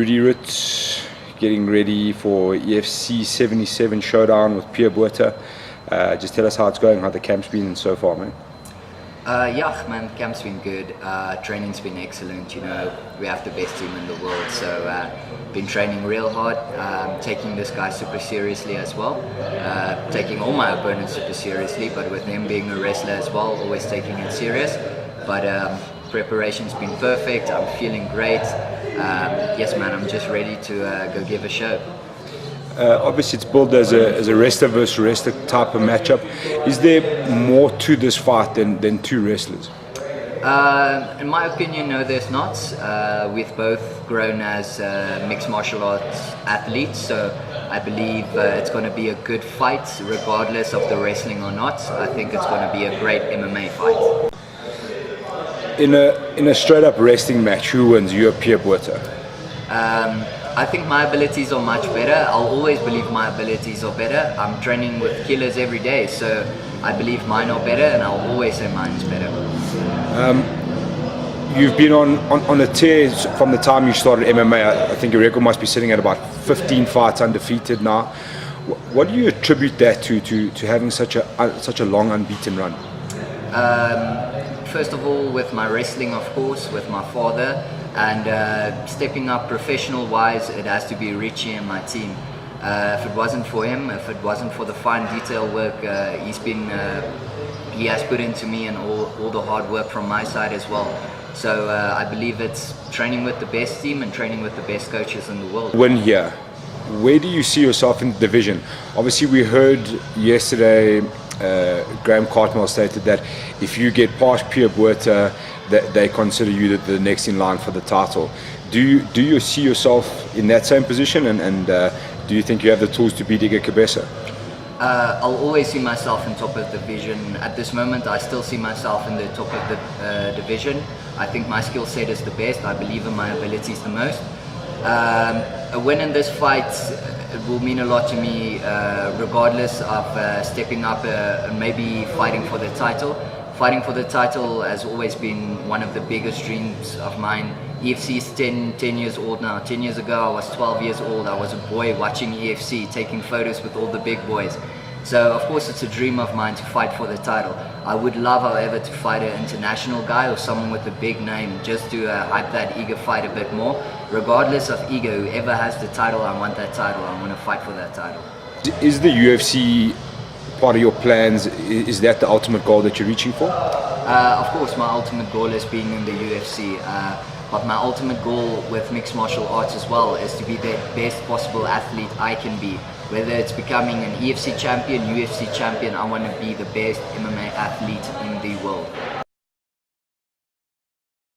Roedie Roets getting ready for EFC 77 showdown with Roedie Roets. Just tell us how it's going, how the camp's been so far, man. Yeah, man, camp's been good. Training's been excellent. You know, we have the best team in the world, so been training real hard. Taking this guy super seriously as well. Taking all my opponents super seriously, but with him being a wrestler as well, always taking it serious. But preparation's been perfect. I'm feeling great. Yes, man, I'm just ready to go give a show. Obviously, it's billed as a wrestler versus wrestler type of matchup. Is there more to this fight than two wrestlers? In my opinion, no, there's not. We've both grown as mixed martial arts athletes, so I believe it's going to be a good fight, regardless of the wrestling or not. I think it's going to be a great MMA fight. In a straight up wrestling match, who wins, you or Roedie Roets? I think my abilities are much better. I'll always believe my abilities are better. I'm training with killers every day, so I believe mine are better, and I'll always say mine is better. You've been on a tear from the time you started MMA. I think your record must be sitting at about 15 fights undefeated now. What do you attribute that to having such a long unbeaten run? First of all, with my wrestling, of course, with my father, and stepping up professional-wise, it has to be Richie and my team. If it wasn't for him, if it wasn't for the fine detail work he has put into me, and all the hard work from my side as well. So I believe it's training with the best team and training with the best coaches in the world. Win here. Where do you see yourself in the division? Obviously, we heard yesterday Graham Cartmell stated that if you get past Roedie Roets, that they consider you the next in line for the title. Do you see yourself in that same position, and do you think you have the tools to beat Iga Cabeza? I'll always see myself in top of the division. At this moment, I still see myself in the top of the division. I think my skill set is the best. I believe in my abilities the most. A win in this fight, it will mean a lot to me, regardless of stepping up and maybe fighting for the title. Fighting for the title has always been one of the biggest dreams of mine. EFC is 10 years old now. 10 years ago, I was 12 years old. I was a boy watching EFC, taking photos with all the big boys. So, of course, it's a dream of mine to fight for the title. I would love, however, to fight an international guy or someone with a big name, just to hype that Iga fight a bit more. Regardless of Iga, whoever has the title, I want that title. I want to fight for that title. Is the UFC part of your plans? Is that the ultimate goal that you're reaching for? Of course, my ultimate goal is being in the UFC. But my ultimate goal with mixed martial arts as well is to be the best possible athlete I can be. Whether it's becoming an EFC champion, UFC champion, I want to be the best MMA athlete in the world.